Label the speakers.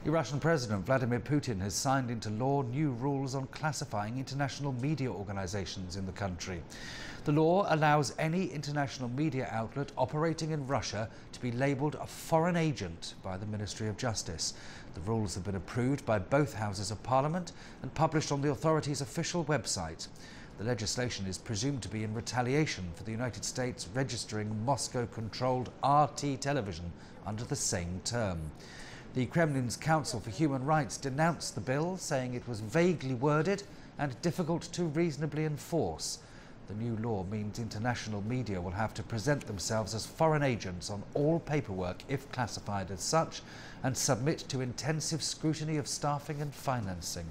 Speaker 1: The Russian President Vladimir Putin has signed into law new rules on classifying international media organizations in the country. The law allows any international media outlet operating in Russia to be labelled a foreign agent by the Ministry of Justice. The rules have been approved by both houses of Parliament and published on the authority's official website. The legislation is presumed to be in retaliation for the United States registering Moscow-controlled RT television under the same term. The Kremlin's Council for Human Rights denounced the bill, saying it was vaguely worded and difficult to reasonably enforce. The new law means international media will have to present themselves as foreign agents on all paperwork if classified as such, and submit to intensive scrutiny of staffing and financing.